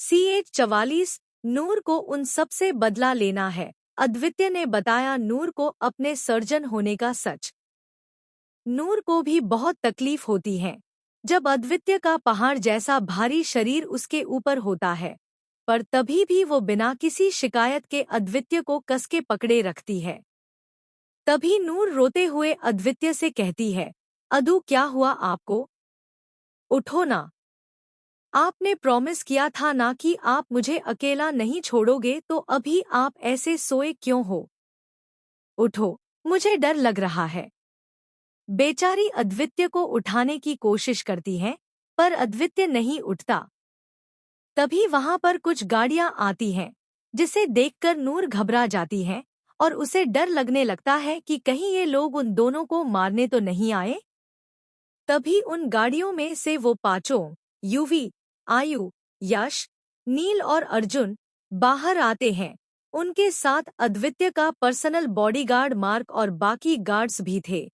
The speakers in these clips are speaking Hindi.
CH44। नूर को उन सब से बदला लेना है। अद्वित्य ने बताया नूर को अपने सर्जन होने का सच। नूर को भी बहुत तकलीफ होती है जब अद्वित्य का पहाड़ जैसा भारी शरीर उसके ऊपर होता है, पर तभी भी वो बिना किसी शिकायत के अद्वित्य को कसके पकड़े रखती है। तभी नूर रोते हुए अद्वित्य से कहती है, अदू क्या हुआ आपको? उठो ना। आपने प्रॉमिस किया था ना कि आप मुझे अकेला नहीं छोड़ोगे, तो अभी आप ऐसे सोए क्यों हो? उठो, मुझे डर लग रहा है। बेचारी अद्वित्य को उठाने की कोशिश करती है, पर अद्वित्य नहीं उठता। तभी वहां पर कुछ गाड़ियां आती हैं, जिसे देखकर नूर घबरा जाती है और उसे डर लगने लगता है कि कहीं ये लोग उन दोनों को मारने तो नहीं आए। तभी उन गाड़ियों में से वो पांचों, यूवी, आयु, यश, नील और अर्जुन, बाहर आते हैं। उनके साथ अद्वित्य का पर्सनल बॉडीगार्ड मार्क और बाकी गार्ड्स भी थे।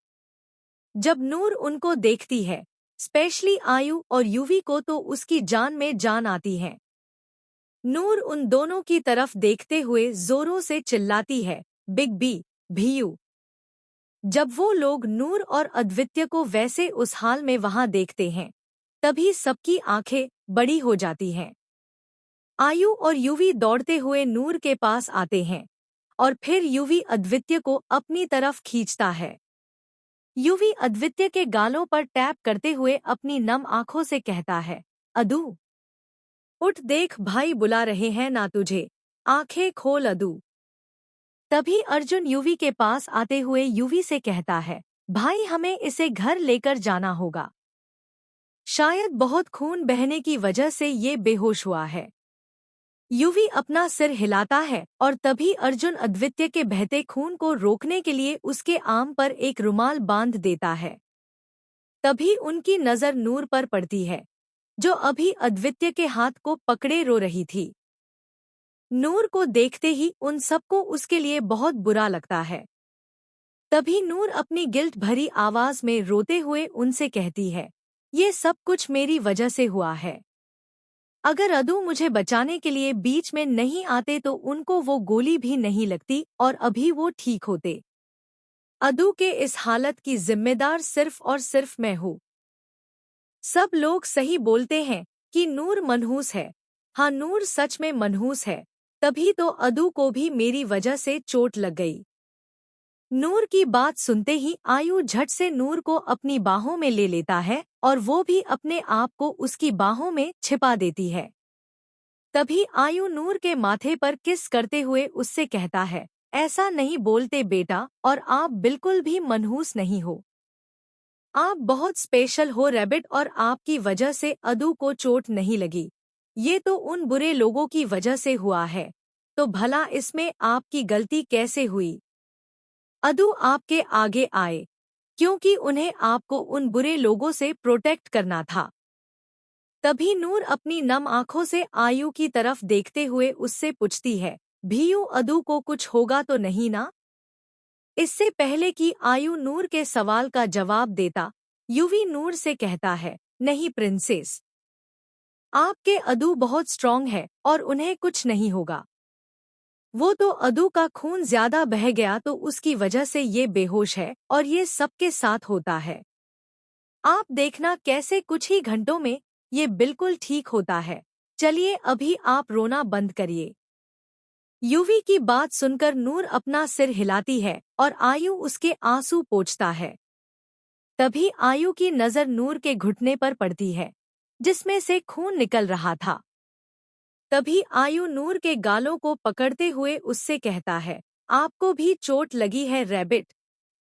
जब नूर उनको देखती है, स्पेशली आयु और यूवी को, तो उसकी जान में जान आती है। नूर उन दोनों की तरफ देखते हुए जोरों से चिल्लाती है, बिग बी, भीयू। जब वो लोग नूर और अद्वित्य को वैसे उस हाल में वहां देखते हैं, तभी सबकी आंखें बड़ी हो जाती हैं। आयु और यूवी दौड़ते हुए नूर के पास आते हैं और फिर यूवी अद्वित्य को अपनी तरफ खींचता है। यूवी अद्वित्य के गालों पर टैप करते हुए अपनी नम आंखों से कहता है, अदू उठ, देख भाई बुला रहे हैं ना तुझे, आंखें खोल अदू। तभी अर्जुन यूवी के पास आते हुए यूवी से कहता है, भाई हमें इसे घर लेकर जाना होगा। शायद बहुत खून बहने की वजह से ये बेहोश हुआ है। यूवी अपना सिर हिलाता है और तभी अर्जुन अद्वित्य के बहते खून को रोकने के लिए उसके आर्म पर एक रुमाल बांध देता है। तभी उनकी नजर नूर पर पड़ती है, जो अभी अद्वित्य के हाथ को पकड़े रो रही थी। नूर को देखते ही उन सबको उसके लिए बहुत बुरा लगता है। तभी नूर अपनी गिल्ट भरी आवाज में रोते हुए उनसे कहती है, ये सब कुछ मेरी वजह से हुआ है। अगर अदू मुझे बचाने के लिए बीच में नहीं आते तो उनको वो गोली भी नहीं लगती और अभी वो ठीक होते। अदू के इस हालत की जिम्मेदार सिर्फ और सिर्फ मैं हूँ। सब लोग सही बोलते हैं कि नूर मनहूस है। हाँ, नूर सच में मनहूस है। तभी तो अदू को भी मेरी वजह से चोट लग गई। नूर की बात सुनते ही आयु झट से नूर को अपनी बाहों में ले लेता है और वो भी अपने आप को उसकी बाहों में छिपा देती है। तभी आयु नूर के माथे पर किस करते हुए उससे कहता है, ऐसा नहीं बोलते बेटा, और आप बिल्कुल भी मनहूस नहीं हो। आप बहुत स्पेशल हो रैबिट, और आपकी वजह से अदू को चोट नहीं लगी। ये तो उन बुरे लोगों की वजह से हुआ है। तो भला इसमें आपकी गलती कैसे हुई? अदू आपके आगे आए क्योंकि उन्हें आपको उन बुरे लोगों से प्रोटेक्ट करना था। तभी नूर अपनी नम आंखों से आयु की तरफ देखते हुए उससे पूछती है, भीयू अदू को कुछ होगा तो नहीं ना? इससे पहले कि आयु नूर के सवाल का जवाब देता, यूवी नूर से कहता है, नहीं प्रिंसेस, आपके अदू बहुत स्ट्रांग है और उन्हें कुछ नहीं होगा। वो तो अदू का खून ज्यादा बह गया तो उसकी वजह से ये बेहोश है और ये सबके साथ होता है। आप देखना कैसे कुछ ही घंटों में ये बिल्कुल ठीक होता है। चलिए अभी आप रोना बंद करिए। यूवी की बात सुनकर नूर अपना सिर हिलाती है और आयु उसके आंसू पोंछता है। तभी आयु की नजर नूर के घुटने पर पड़ती है, जिसमें से खून निकल रहा था। तभी आयु नूर के गालों को पकड़ते हुए उससे कहता है, आपको भी चोट लगी है रैबिट,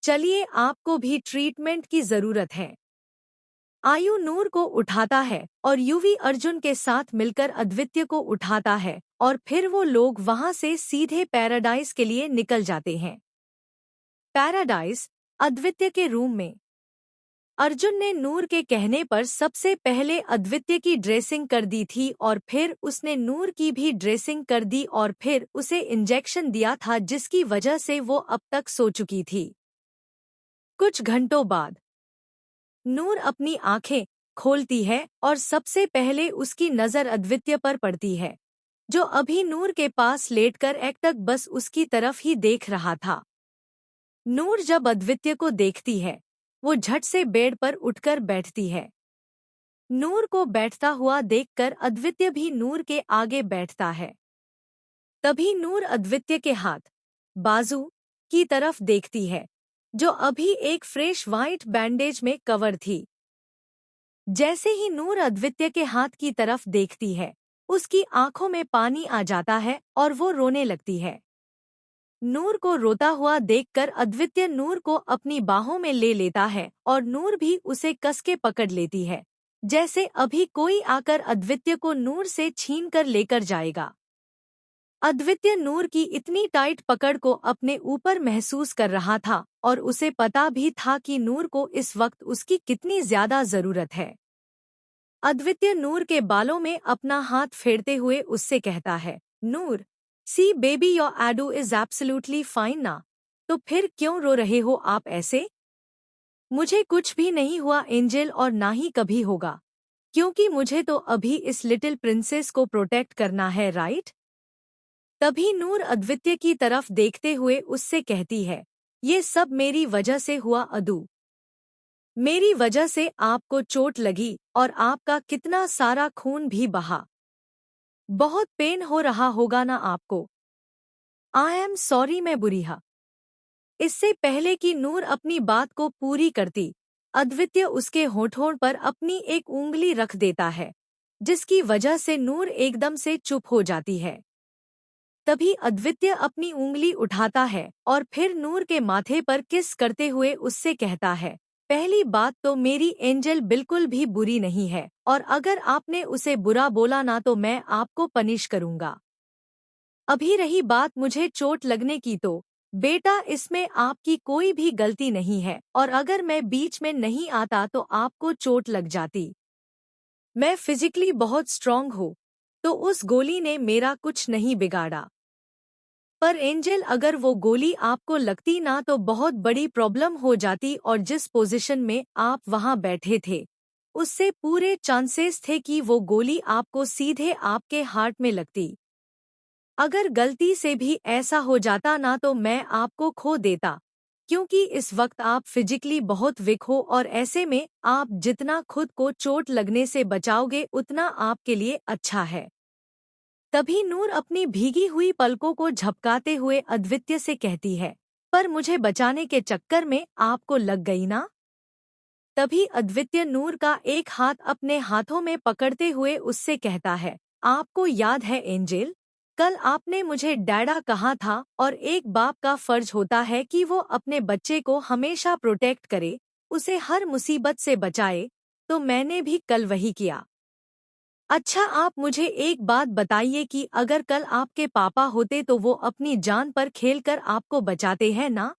चलिए आपको भी ट्रीटमेंट की जरूरत है। आयु नूर को उठाता है और यूवी अर्जुन के साथ मिलकर अद्वित्य को उठाता है और फिर वो लोग वहां से सीधे पैराडाइज के लिए निकल जाते हैं। पैराडाइज, अद्वित्य के रूम में। अर्जुन ने नूर के कहने पर सबसे पहले अद्वित्य की ड्रेसिंग कर दी थी और फिर उसने नूर की भी ड्रेसिंग कर दी और फिर उसे इंजेक्शन दिया था, जिसकी वजह से वो अब तक सो चुकी थी। कुछ घंटों बाद नूर अपनी आंखें खोलती है और सबसे पहले उसकी नज़र अद्वित्य पर पड़ती है, जो अभी नूर के पास लेटकर एकटक बस उसकी तरफ ही देख रहा था। नूर जब अद्वित्य को देखती है, वो झट से बेड पर उठकर बैठती है। नूर को बैठता हुआ देखकर अद्वित्य भी नूर के आगे बैठता है। तभी नूर अद्वित्य के हाथ, बाजू की तरफ देखती है, जो अभी एक फ्रेश वाइट बैंडेज में कवर थी। जैसे ही नूर अद्वित्य के हाथ की तरफ देखती है, उसकी आंखों में पानी आ जाता है और वो रोने लगती है। नूर को रोता हुआ देखकर अद्वित्य नूर को अपनी बाहों में ले लेता है और नूर भी उसे कस के पकड़ लेती है, जैसे अभी कोई आकर अद्वित्य को नूर से छीन कर लेकर जाएगा। अद्वित्य नूर की इतनी टाइट पकड़ को अपने ऊपर महसूस कर रहा था और उसे पता भी था कि नूर को इस वक्त उसकी कितनी ज्यादा जरूरत है। अद्वित्य नूर के बालों में अपना हाथ फेरते हुए उससे कहता है, Noor, see baby your Adu is absolutely fine ना, तो फिर क्यों रो रहे हो आप ऐसे? मुझे कुछ भी नहीं हुआ एंजल, और ना ही कभी होगा, क्योंकि मुझे तो अभी इस लिटिल प्रिंसेस को प्रोटेक्ट करना है, राइट? तभी नूर अद्वित्य की तरफ देखते हुए उससे कहती है, ये सब मेरी वजह से हुआ अदू। मेरी वजह से आपको चोट लगी और आपका कितना सारा खून भी बहा। बहुत पेन हो रहा होगा ना आपको। आई एम सॉरी, मैं बुरी हा। इससे पहले कि नूर अपनी बात को पूरी करती, अद्वित्य उसके होठों पर अपनी एक उंगली रख देता है, जिसकी वजह से नूर एकदम से चुप हो जाती है। तभी अद्वित्य अपनी उंगली उठाता है और फिर नूर के माथे पर किस करते हुए उससे कहता है, पहली बात तो मेरी एंजल बिल्कुल भी बुरी नहीं है, और अगर आपने उसे बुरा बोला ना तो मैं आपको पनिश करूंगा। अभी रही बात मुझे चोट लगने की, तो बेटा इसमें आपकी कोई भी गलती नहीं है, और अगर मैं बीच में नहीं आता तो आपको चोट लग जाती। मैं फिजिकली बहुत स्ट्रांग हूँ, तो उस गोली ने मेरा कुछ नहीं बिगाड़ा। पर एंजल, अगर वो गोली आपको लगती ना तो बहुत बड़ी प्रॉब्लम हो जाती, और जिस पोजीशन में आप वहां बैठे थे, उससे पूरे चांसेस थे कि वो गोली आपको सीधे आपके हार्ट में लगती। अगर गलती से भी ऐसा हो जाता ना तो मैं आपको खो देता, क्योंकि इस वक्त आप फिजिकली बहुत वीक हो, और ऐसे में आप जितना खुद को चोट लगने से बचाओगे उतना आपके लिए अच्छा है। तभी नूर अपनी भीगी हुई पलकों को झपकाते हुए अद्वित्य से कहती है, पर मुझे बचाने के चक्कर में आपको लग गई ना? तभी अद्वित्य नूर का एक हाथ अपने हाथों में पकड़ते हुए उससे कहता है, आपको याद है एंजल, कल आपने मुझे डैडा कहा था, और एक बाप का फर्ज होता है कि वो अपने बच्चे को हमेशा प्रोटेक्ट करे, उसे हर मुसीबत से बचाए, तो मैंने भी कल वही किया। अच्छा, आप मुझे एक बात बताइए कि अगर कल आपके पापा होते तो वो अपनी जान पर खेलकर आपको बचाते हैं ना?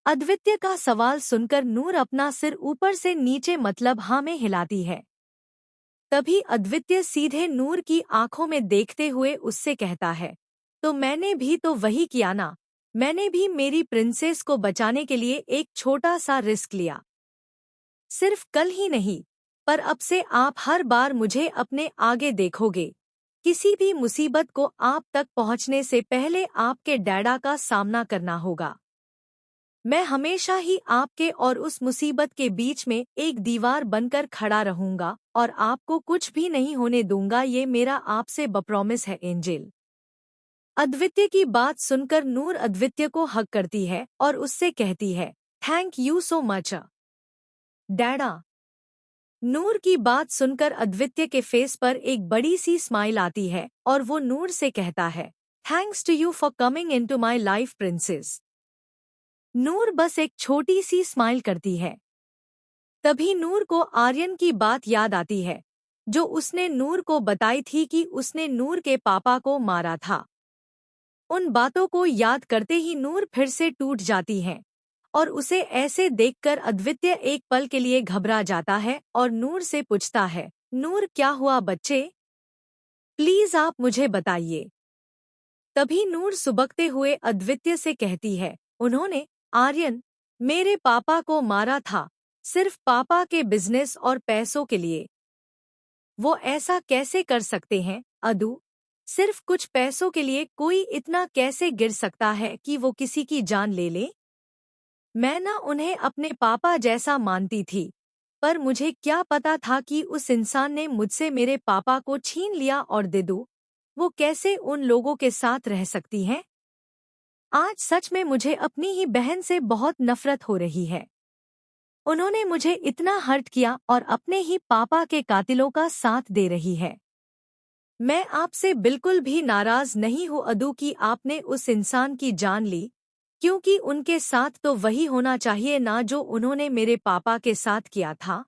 अद्वित्य का सवाल सुनकर नूर अपना सिर ऊपर से नीचे मतलब हाँ में हिलाती है। तभी अद्वित्य सीधे नूर की आंखों में देखते हुए उससे कहता है, तो मैंने भी तो वही किया ना, मैंने भी मेरी प्रिंसेस को बचाने के लिए एक छोटा सा रिस्क लिया। सिर्फ कल ही नहीं, पर अब से आप हर बार मुझे अपने आगे देखोगे। किसी भी मुसीबत को आप तक पहुंचने से पहले आपके डैडा का सामना करना होगा। मैं हमेशा ही आपके और उस मुसीबत के बीच में एक दीवार बनकर खड़ा रहूंगा, और आपको कुछ भी नहीं होने दूंगा, ये मेरा आपसे प्रॉमिस है एंजल। अद्वित्य की बात सुनकर नूर अद्वित्य को हग करती है और उससे कहती है, थैंक यू सो मच डैडा। नूर की बात सुनकर अद्वित्य के फेस पर एक बड़ी सी स्माइल आती है और वो नूर से कहता है, thanks to you for coming into my life princess. Noor बस एक छोटी सी स्माइल करती है। तभी नूर को आर्यन की बात याद आती है, जो उसने नूर को बताई थी कि उसने नूर के पापा को मारा था। उन बातों को याद करते ही नूर फिर से टूट जाती है, और उसे ऐसे देखकर अद्वित्य एक पल के लिए घबरा जाता है और नूर से पूछता है, नूर क्या हुआ बच्चे? प्लीज आप मुझे बताइए। तभी नूर सुबकते हुए अद्वित्य से कहती है, उन्होंने, आर्यन, मेरे पापा को मारा था, सिर्फ पापा के बिजनेस और पैसों के लिए। वो ऐसा कैसे कर सकते हैं, अदू? सिर्फ कुछ पैसों के लिए कोई इतना कैसे गिर सकता है कि वो किसी की जान ले ले? मैं ना उन्हें अपने पापा जैसा मानती थी, पर मुझे क्या पता था कि उस इंसान ने मुझसे मेरे पापा को छीन लिया। और दिदू, वो कैसे उन लोगों के साथ रह सकती हैं? आज सच में मुझे अपनी ही बहन से बहुत नफरत हो रही है। उन्होंने मुझे इतना हर्ट किया और अपने ही पापा के कातिलों का साथ दे रही है। मैं आपसे बिल्कुल भी नाराज नहीं हूँ अदू कि आपने उस इंसान की जान ली, क्योंकि उनके साथ तो वही होना चाहिए ना जो उन्होंने मेरे पापा के साथ किया था।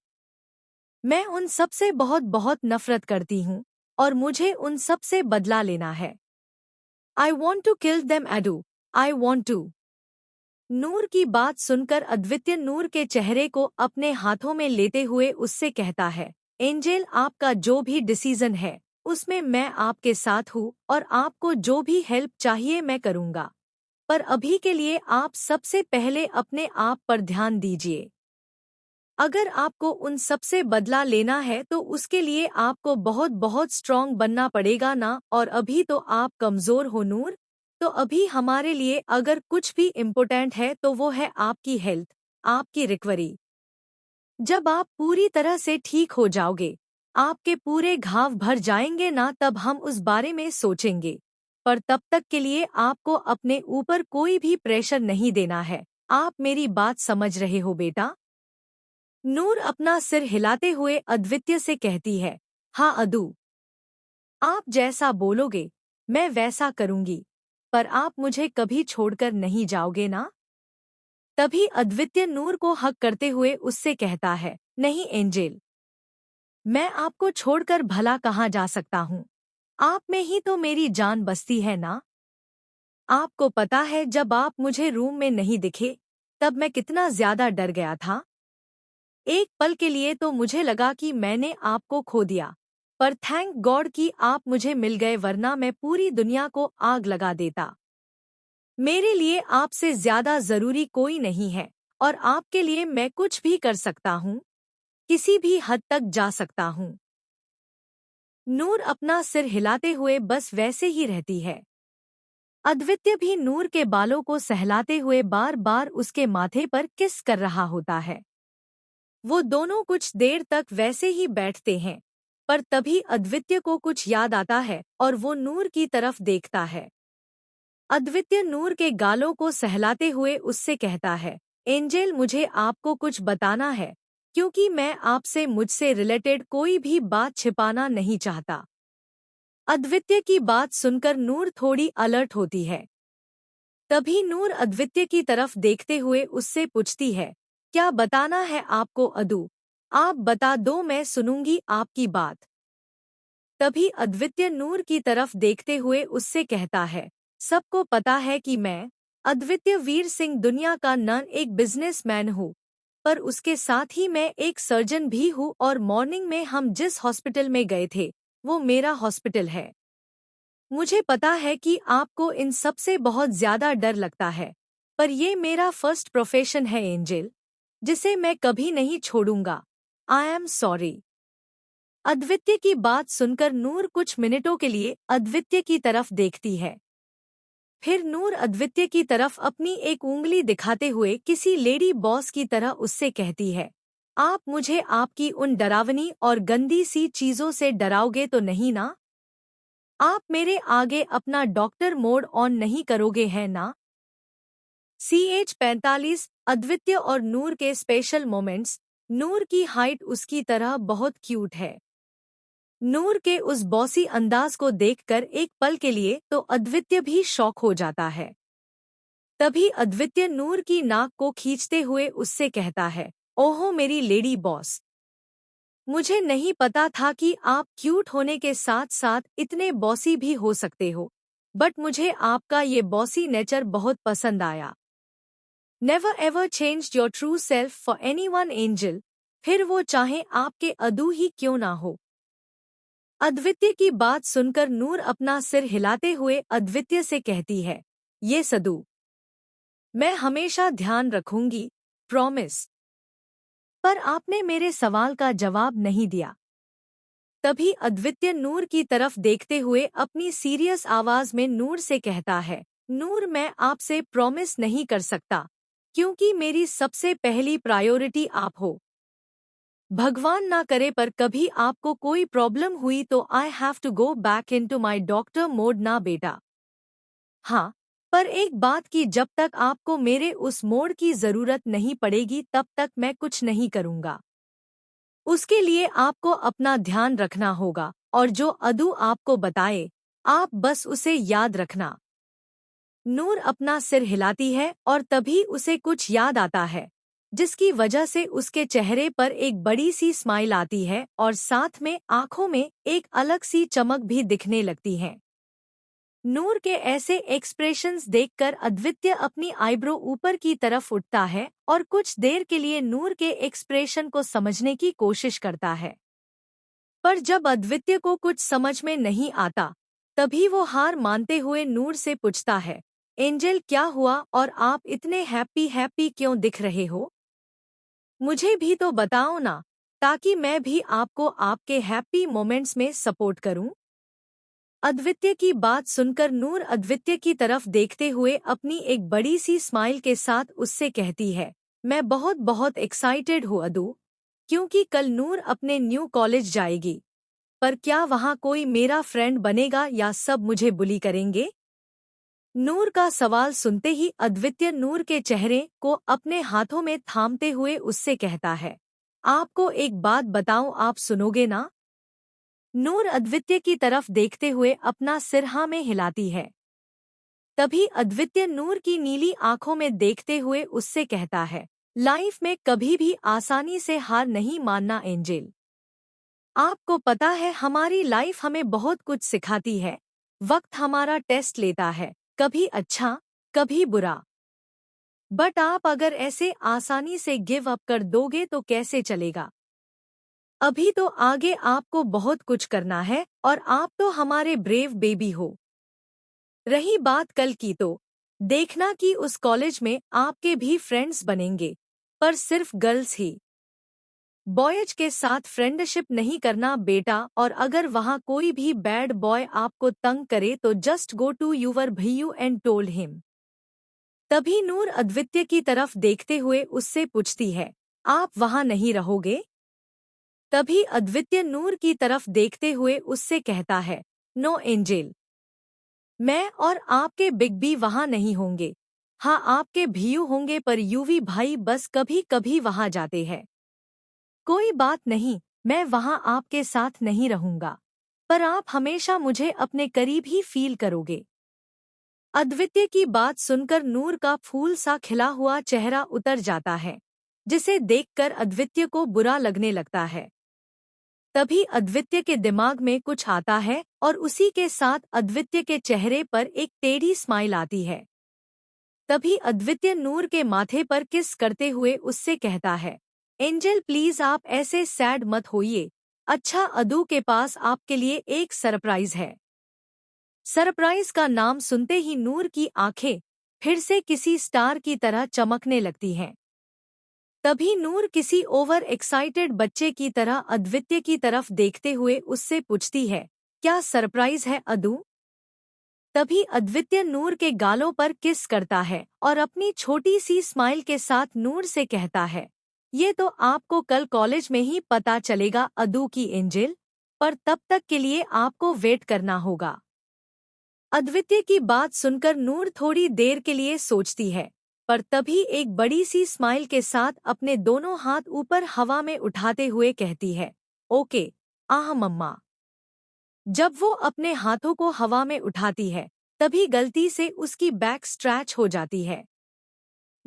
मैं उन सब से बहुत बहुत नफरत करती हूँ और मुझे उन सब से बदला लेना है। I want to kill them Adu, I want to. Noor की बात सुनकर अद्वितीय नूर के चेहरे को अपने हाथों में लेते हुए उससे कहता है, एंजेल, आपका जो भी डिसीजन है उसमें मैं आपके साथ हूँ और आपको जो भी हेल्प चाहिए मैं करूँगा। पर अभी के लिए आप सबसे पहले अपने आप पर ध्यान दीजिए। अगर आपको उन सबसे बदला लेना है तो उसके लिए आपको बहुत बहुत स्ट्रॉन्ग बनना पड़ेगा ना, और अभी तो आप कमज़ोर हो नूर। तो अभी हमारे लिए अगर कुछ भी इम्पोर्टेंट है तो वो है आपकी हेल्थ, आपकी रिकवरी। जब आप पूरी तरह से ठीक हो जाओगे, आपके पूरे घाव भर जाएंगे ना, तब हम उस बारे में सोचेंगे। पर तब तक के लिए आपको अपने ऊपर कोई भी प्रेशर नहीं देना है। आप मेरी बात समझ रहे हो बेटा? नूर अपना सिर हिलाते हुए अद्वितीय से कहती है, हाँ अदू, आप जैसा बोलोगे मैं वैसा करूंगी। पर आप मुझे कभी छोड़कर नहीं जाओगे ना? तभी अद्वितीय नूर को हक करते हुए उससे कहता है, नहीं एंजेल, मैं आपको छोड़कर भला कहाँ जा सकता हूँ। आप में ही तो मेरी जान बसती है ना। आपको पता है जब आप मुझे रूम में नहीं दिखे तब मैं कितना ज्यादा डर गया था। एक पल के लिए तो मुझे लगा कि मैंने आपको खो दिया, पर थैंक गॉड कि आप मुझे मिल गए, वरना मैं पूरी दुनिया को आग लगा देता। मेरे लिए आपसे ज्यादा जरूरी कोई नहीं है और आपके लिए मैं कुछ भी कर सकता हूँ, किसी भी हद तक जा सकता हूँ। नूर अपना सिर हिलाते हुए बस वैसे ही रहती है। अद्वितीय भी नूर के बालों को सहलाते हुए बार बार उसके माथे पर किस कर रहा होता है। वो दोनों कुछ देर तक वैसे ही बैठते हैं, पर तभी अद्वितीय को कुछ याद आता है और वो नूर की तरफ देखता है। अद्वितीय नूर के गालों को सहलाते हुए उससे कहता है, एंजेल, मुझे आपको कुछ बताना है, क्योंकि मैं आपसे मुझसे रिलेटेड कोई भी बात छिपाना नहीं चाहता। अद्वितीय की बात सुनकर नूर थोड़ी अलर्ट होती है। तभी नूर अद्वितीय की तरफ देखते हुए उससे पूछती है, क्या बताना है आपको अदू? आप बता दो, मैं सुनूंगी आपकी बात। तभी अद्वितीय नूर की तरफ देखते हुए उससे कहता है, सबको पता है कि मैं अद्वितीय वीर सिंह दुनिया का एक बिजनेसमैन हूँ, पर उसके साथ ही मैं एक सर्जन भी हूँ और मॉर्निंग में हम जिस हॉस्पिटल में गए थे वो मेरा हॉस्पिटल है। मुझे पता है कि आपको इन सब से बहुत ज्यादा डर लगता है, पर ये मेरा फर्स्ट प्रोफेशन है एंजेल, जिसे मैं कभी नहीं छोड़ूंगा। I am sorry. अद्वितीय की बात सुनकर नूर कुछ मिनटों के लिए अद्वितीय की तरफ देखती है। फिर नूर अद्वितीय की तरफ अपनी एक उंगली दिखाते हुए किसी लेडी बॉस की तरह उससे कहती है, आप मुझे आपकी उन डरावनी और गंदी सी चीजों से डराओगे तो नहीं ना? आप मेरे आगे अपना डॉक्टर मोड ऑन नहीं करोगे है ना? CH-45 अद्वितीय और नूर के स्पेशल मोमेंट्स। नूर की हाइट उसकी तरह बहुत क्यूट है। नूर के उस बॉसी अंदाज को देखकर एक पल के लिए तो अद्वितीय भी शॉक हो जाता है। तभी अद्वितीय नूर की नाक को खींचते हुए उससे कहता है, ओहो मेरी लेडी बॉस, मुझे नहीं पता था कि आप क्यूट होने के साथ साथ इतने बॉसी भी हो सकते हो, बट मुझे आपका ये बॉसी नेचर बहुत पसंद आया। Never ever changed your true self for anyone angel, फिर वो चाहे आपके अदू ही क्यों ना हो। अद्वितीय की बात सुनकर नूर अपना सिर हिलाते हुए अद्वितीय से कहती है, ये सदू, मैं हमेशा ध्यान रखूंगी, प्रॉमिस। पर आपने मेरे सवाल का जवाब नहीं दिया। तभी अद्वित्य नूर की तरफ देखते हुए अपनी सीरियस आवाज में नूर से कहता है, नूर मैं आपसे प्रॉमिस नहीं कर सकता, क्योंकि मेरी सबसे पहली प्रायोरिटी आप हो। भगवान ना करे पर कभी आपको कोई प्रॉब्लम हुई तो I have to go back into my doctor mode ना बेटा। हाँ, पर एक बात की जब तक आपको मेरे उस मोड की जरूरत नहीं पड़ेगी तब तक मैं कुछ नहीं करूँगा। उसके लिए आपको अपना ध्यान रखना होगा और जो अदू आपको बताए आप बस उसे याद रखना। नूर अपना सिर हिलाती है और तभी उसे कुछ याद आता है, जिसकी वजह से उसके चेहरे पर एक बड़ी सी स्माइल आती है और साथ में आंखों में एक अलग सी चमक भी दिखने लगती है। नूर के ऐसे एक्सप्रेशंस देखकर अद्वित्य अपनी आईब्रो ऊपर की तरफ उठता है और कुछ देर के लिए नूर के एक्सप्रेशन को समझने की कोशिश करता है। पर जब अद्वित्य को कुछ समझ में नहीं आता, तभी वो हार मानते हुए नूर से पूछता है, एंजल क्या हुआ और आप इतने हैप्पी हैप्पी क्यों दिख रहे हो? मुझे भी तो बताओ ना, ताकि मैं भी आपको आपके हैप्पी मोमेंट्स में सपोर्ट करूं। अद्वित्य की बात सुनकर नूर अद्वित्य की तरफ देखते हुए अपनी एक बड़ी सी स्माइल के साथ उससे कहती है, मैं बहुत बहुत एक्साइटेड हूँ अदू, क्योंकि कल नूर अपने न्यू कॉलेज जाएगी। पर क्या वहाँ कोई मेरा फ्रेंड बनेगा या सब मुझे बुली करेंगे? नूर का सवाल सुनते ही अद्वित्य नूर के चेहरे को अपने हाथों में थामते हुए उससे कहता है, आपको एक बात बताऊं, आप सुनोगे ना? नूर अद्वित्य की तरफ देखते हुए अपना सिर हाँ में हिलाती है। तभी अद्वित्य नूर की नीली आंखों में देखते हुए उससे कहता है, लाइफ में कभी भी आसानी से हार नहीं मानना एंजल। आपको पता है हमारी लाइफ हमें बहुत कुछ सिखाती है। वक्त हमारा टेस्ट लेता है, कभी अच्छा कभी बुरा। बट आप अगर ऐसे आसानी से गिव अप कर दोगे तो कैसे चलेगा? अभी तो आगे आपको बहुत कुछ करना है और आप तो हमारे ब्रेव बेबी हो। रही बात कल की तो देखना कि उस कॉलेज में आपके भी फ्रेंड्स बनेंगे, पर सिर्फ गर्ल्स ही। बॉयज के साथ फ्रेंडशिप नहीं करना बेटा, और अगर वहाँ कोई भी बैड बॉय आपको तंग करे तो जस्ट गो टू यूवर भैयू एंड टोल्ड हिम। तभी नूर अद्वित्य की तरफ देखते हुए उससे पूछती है, आप वहाँ नहीं रहोगे? तभी अद्वित्य नूर की तरफ देखते हुए उससे कहता है, नो एंजल, मैं और आपके बिग बी वहाँ नहीं होंगे। हाँ, आपके भीयू होंगे पर यूवी भाई बस कभी कभी वहाँ जाते हैं। कोई बात नहीं, मैं वहाँ आपके साथ नहीं रहूंगा, पर आप हमेशा मुझे अपने करीब ही फील करोगे। अद्वित्य की बात सुनकर नूर का फूल सा खिला हुआ चेहरा उतर जाता है, जिसे देखकर अद्वित्य को बुरा लगने लगता है। तभी अद्वित्य के दिमाग में कुछ आता है और उसी के साथ अद्वित्य के चेहरे पर एक टेढ़ी स्माइल आती है। तभी अद्वित्य नूर के माथे पर किस करते हुए उससे कहता है, एंजल प्लीज आप ऐसे सैड मत होइए। अच्छा, अदू के पास आपके लिए एक सरप्राइज है। सरप्राइज का नाम सुनते ही नूर की आंखें फिर से किसी स्टार की तरह चमकने लगती हैं। तभी नूर किसी ओवर एक्साइटेड बच्चे की तरह अद्वित्य की तरफ देखते हुए उससे पूछती है, क्या सरप्राइज है अदू? तभी अद्वित्य नूर के गालों पर किस करता है और अपनी छोटी सी स्माइल के साथ नूर से कहता है, ये तो आपको कल कॉलेज में ही पता चलेगा अदू की एंजल, पर तब तक के लिए आपको वेट करना होगा। अद्वित्य की बात सुनकर नूर थोड़ी देर के लिए सोचती है, पर तभी एक बड़ी सी स्माइल के साथ अपने दोनों हाथ ऊपर हवा में उठाते हुए कहती है, ओके, आह मम्मा। जब वो अपने हाथों को हवा में उठाती है, तभी गलती से उसकी बैक स्ट्रैच हो जाती है।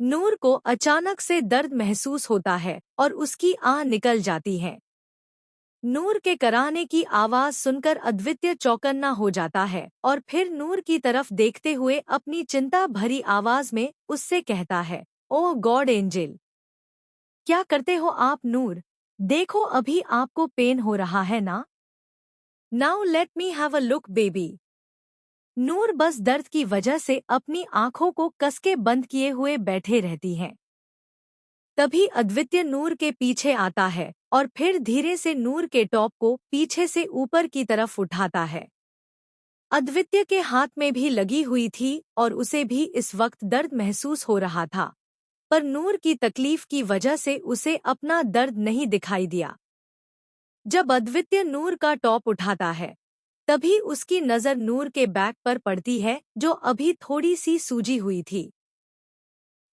नूर को अचानक से दर्द महसूस होता है और उसकी आह निकल जाती है। नूर के कराहने की आवाज सुनकर अद्वित्य चौकन्ना हो जाता है और फिर नूर की तरफ देखते हुए अपनी चिंता भरी आवाज में उससे कहता है, ओह गॉड एंजल, क्या करते हो आप नूर? देखो अभी आपको पेन हो रहा है ना? Now let me have a look baby. Noor बस दर्द की वजह से अपनी आंखों को कसके बंद किए हुए बैठे रहती है। तभी अद्वित्य नूर के पीछे आता है और फिर धीरे से नूर के टॉप को पीछे से ऊपर की तरफ उठाता है। अद्वित्य के हाथ में भी लगी हुई थी और उसे भी इस वक्त दर्द महसूस हो रहा था, पर नूर की तकलीफ की वजह से उसे अपना दर्द नहीं दिखाई दिया। जब अद्वित्य नूर का टॉप उठाता है, तभी उसकी नज़र नूर के बैक पर पड़ती है जो अभी थोड़ी सी सूजी हुई थी।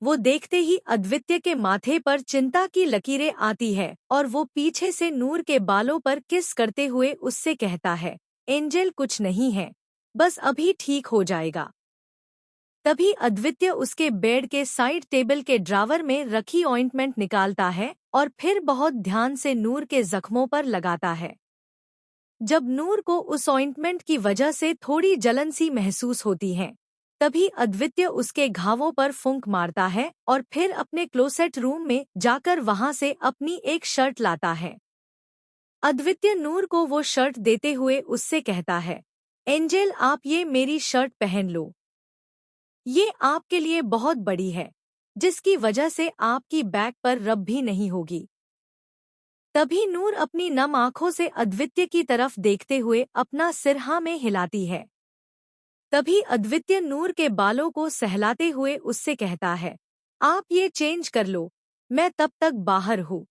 वो देखते ही अद्वित्य के माथे पर चिंता की लकीरें आती है और वो पीछे से नूर के बालों पर किस करते हुए उससे कहता है, एंजल कुछ नहीं है, बस अभी ठीक हो जाएगा। तभी अद्वित्य उसके बेड के साइड टेबल के ड्रावर में रखी ऑइंटमेंट निकालता है और फिर बहुत ध्यान से नूर के जख्मों पर लगाता है। जब नूर को उस ऑइंटमेंट की वजह से थोड़ी जलन सी महसूस होती है, तभी अद्वित्य उसके घावों पर फूंक मारता है और फिर अपने क्लोसेट रूम में जाकर वहां से अपनी एक शर्ट लाता है। अद्वित्य नूर को वो शर्ट देते हुए उससे कहता है, एंजल आप ये मेरी शर्ट पहन लो, ये आपके लिए बहुत बड़ी है, जिसकी वजह से आपकी बैक पर रब भी नहीं होगी। तभी नूर अपनी नम आंखों से अद्वित्य की तरफ देखते हुए अपना सिर हाँ में हिलाती है। तभी अद्वित्य नूर के बालों को सहलाते हुए उससे कहता है, आप ये चेंज कर लो, मैं तब तक बाहर हूँ।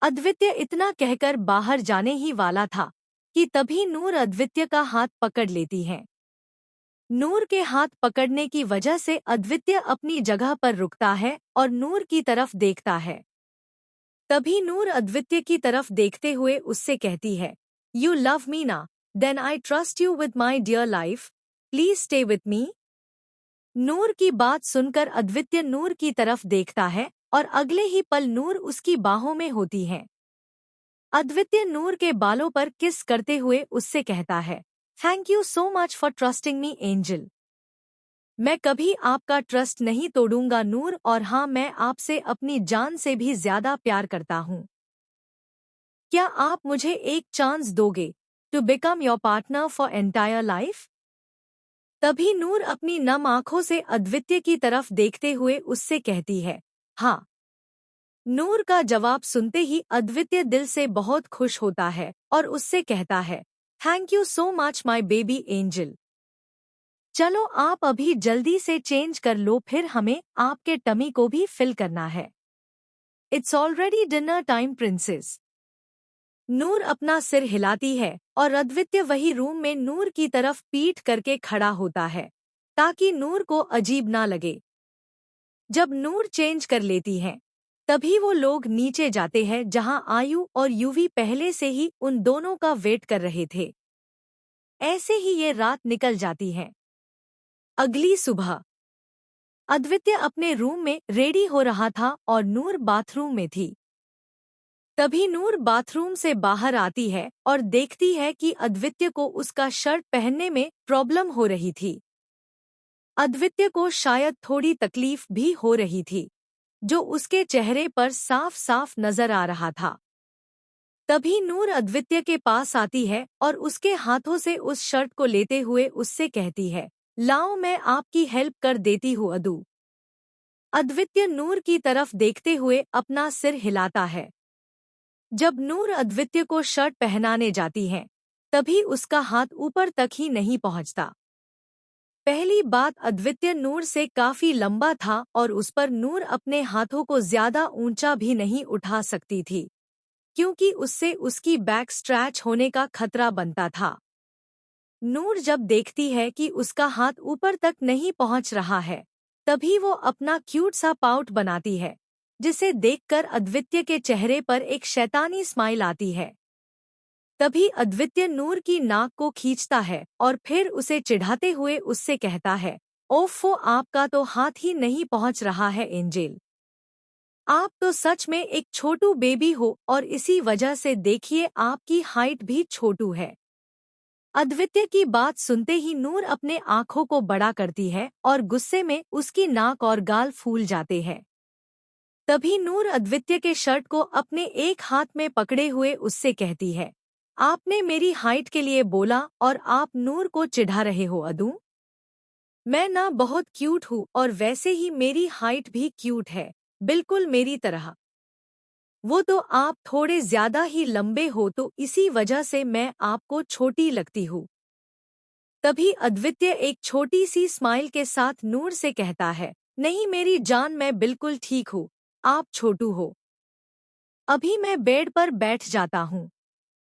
अद्वित्य इतना कहकर बाहर जाने ही वाला था कि तभी नूर अद्वित्य का हाथ पकड़ लेती है। नूर के हाथ पकड़ने की वजह से अद्वित्य अपनी जगह पर रुकता है और नूर की तरफ देखता है। तभी नूर अद्वित्य की तरफ देखते हुए उससे कहती है, यू लव मी ना, then I trust you with my dear life, please stay with me. Noor की बात सुनकर अद्वित्य नूर की तरफ देखता है और अगले ही पल नूर उसकी बाहों में होती है। अद्वित्य नूर के बालों पर किस करते हुए उससे कहता है, thank you so much for trusting me angel. मैं कभी आपका ट्रस्ट नहीं तोड़ूंगा नूर, और हाँ, मैं आपसे अपनी जान से भी ज्यादा प्यार करता हूँ। क्या आप मुझे एक चांस दोगे to become your partner for entire life? तभी नूर अपनी नम आंखों से अद्वित्य की तरफ देखते हुए उससे कहती है, हाँ। नूर का जवाब सुनते ही अद्वित्य दिल से बहुत खुश होता है और उससे कहता है, thank you so much my baby angel. चलो आप अभी जल्दी से चेंज कर लो, फिर हमें आपके टमी को भी फिल करना है। It's already dinner time princess. Noor अपना सिर हिलाती है और अद्वित्य वही रूम में नूर की तरफ पीठ करके खड़ा होता है ताकि नूर को अजीब ना लगे। जब नूर चेंज कर लेती है, तभी वो लोग नीचे जाते हैं जहां आयु और यूवी पहले से ही उन दोनों का वेट कर रहे थे। ऐसे ही ये रात निकल जाती है। अगली सुबह अद्वित्य अपने रूम में रेडी हो रहा था और नूर बाथरूम में थी। तभी नूर बाथरूम से बाहर आती है और देखती है कि अद्वित्य को उसका शर्ट पहनने में प्रॉब्लम हो रही थी। अद्वित्य को शायद थोड़ी तकलीफ भी हो रही थी, जो उसके चेहरे पर साफ साफ नजर आ रहा था। तभी नूर अद्वित्य के पास आती है और उसके हाथों से उस शर्ट को लेते हुए उससे कहती है, लाओ मैं आपकी हेल्प कर देती हूँ अदू। अद्वित्य नूर की तरफ देखते हुए अपना सिर हिलाता है। जब नूर अद्वित्य को शर्ट पहनाने जाती है, तभी उसका हाथ ऊपर तक ही नहीं पहुंचता। पहली बात, अद्वित्य नूर से काफी लंबा था और उस पर नूर अपने हाथों को ज्यादा ऊंचा भी नहीं उठा सकती थी, क्योंकि उससे उसकी बैक स्ट्रैच होने का खतरा बनता था। नूर जब देखती है कि उसका हाथ ऊपर तक नहीं पहुंच रहा है, तभी वो अपना क्यूट सा पाउट बनाती है, जिसे देखकर अद्वित्य के चेहरे पर एक शैतानी स्माइल आती है। तभी अद्वित्य नूर की नाक को खींचता है और फिर उसे चिढ़ाते हुए उससे कहता है, ओफो, आपका तो हाथ ही नहीं पहुंच रहा है एंजेल। आप तो सच में एक छोटू बेबी हो और इसी वजह से देखिए आपकी हाइट भी छोटू है। अद्वित्य की बात सुनते ही नूर अपने आंखों को बड़ा करती है और गुस्से में उसकी नाक और गाल फूल जाते हैं। तभी नूर अद्वित्य के शर्ट को अपने एक हाथ में पकड़े हुए उससे कहती है, आपने मेरी हाइट के लिए बोला और आप नूर को चिढ़ा रहे हो अदू। मैं ना बहुत क्यूट हूँ और वैसे ही मेरी हाइट भी क्यूट है, बिल्कुल मेरी तरह। वो तो आप थोड़े ज्यादा ही लंबे हो तो इसी वजह से मैं आपको छोटी लगती हूँ। तभी अद्वितीय एक छोटी सी स्माइल के साथ नूर से कहता है, नहीं मेरी जान, मैं बिल्कुल ठीक हूँ, आप छोटू हो। अभी मैं बेड पर बैठ जाता हूँ,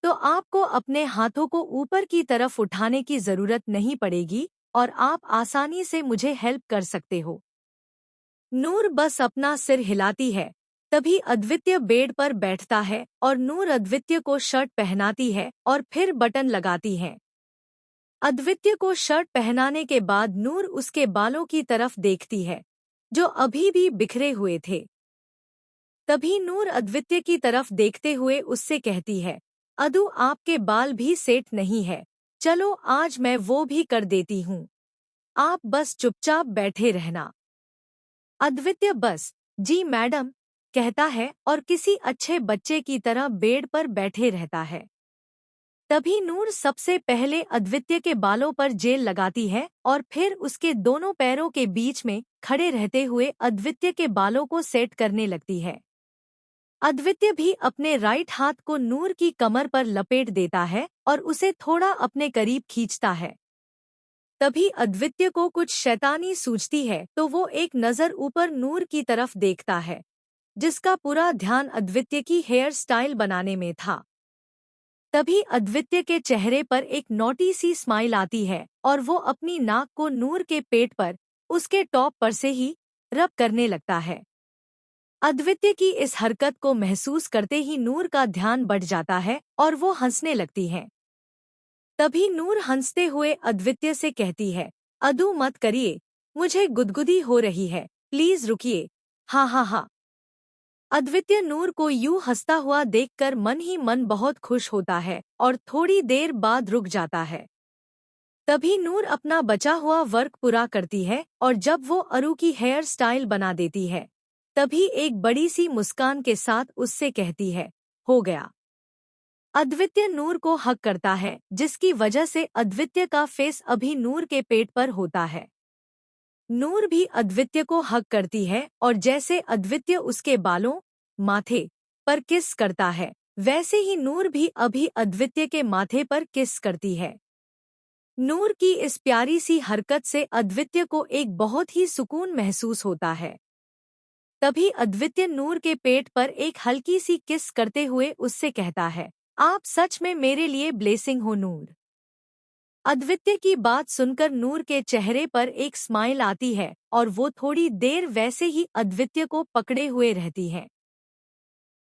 तो आपको अपने हाथों को ऊपर की तरफ उठाने की जरूरत नहीं पड़ेगी और आप आसानी से मुझे हेल्प कर सकते हो। नूर बस अपना सिर हिलाती है। तभी अद्वितीय बेड पर बैठता है और नूर अद्वितीय को शर्ट पहनाती है और फिर बटन लगाती है। अद्वितीय को शर्ट पहनाने के बाद नूर उसके बालों की तरफ देखती है, जो अभी भी बिखरे हुए थे। तभी नूर अद्वितीय की तरफ देखते हुए उससे कहती है, अदु आपके बाल भी सेट नहीं है, चलो आज मैं वो भी कर देती हूँ, आप बस चुपचाप बैठे रहना। अद्वितीय बस जी मैडम कहता है और किसी अच्छे बच्चे की तरह बेड पर बैठे रहता है। तभी नूर सबसे पहले अद्वितीय के बालों पर जेल लगाती है और फिर उसके दोनों पैरों के बीच में खड़े रहते हुए अद्वितीय के बालों को सेट करने लगती है। अद्वितीय भी अपने राइट हाथ को नूर की कमर पर लपेट देता है और उसे थोड़ा अपने करीब खींचता है। तभी अद्वितीय को कुछ शैतानी सूझती है तो वो एक नज़र ऊपर नूर की तरफ देखता है, जिसका पूरा ध्यान अद्वितीय की हेयर स्टाइल बनाने में था। तभी अद्वितीय के चेहरे पर एक नोटी सी स्माइल आती है और वो अपनी नाक को नूर के पेट पर उसके टॉप पर से ही रब करने लगता है। अद्वितीय की इस हरकत को महसूस करते ही नूर का ध्यान बढ़ जाता है और वो हंसने लगती है। तभी नूर हंसते हुए अद्वितीय से कहती है, अदू मत करिए, मुझे गुदगुदी हो रही है, प्लीज रुकिए। हाँ हाँ हाँ। अद्वितीय नूर को यूं हंसता हुआ देखकर मन ही मन बहुत खुश होता है और थोड़ी देर बाद रुक जाता है। तभी नूर अपना बचा हुआ वर्क पूरा करती है और जब वो अरु की हेयर स्टाइल बना देती है, तभी एक बड़ी सी मुस्कान के साथ उससे कहती है, हो गया। अद्वितीय नूर को हक करता है, जिसकी वजह से अद्वितीय का फेस अभी नूर के पेट पर होता है। नूर भी अद्वितीय को हक करती है और जैसे अद्वितीय उसके बालों, माथे पर किस करता है, वैसे ही नूर भी अभी अद्वितीय के माथे पर किस करती है। नूर की इस प्यारी सी हरकत से अद्वितीय को एक बहुत ही सुकून महसूस होता है। तभी अद्वितीय नूर के पेट पर एक हल्की सी किस करते हुए उससे कहता है, आप सच में मेरे लिए ब्लेसिंग हो नूर। अद्वितीय की बात सुनकर नूर के चेहरे पर एक स्माइल आती है और वो थोड़ी देर वैसे ही अद्वितीय को पकड़े हुए रहती है।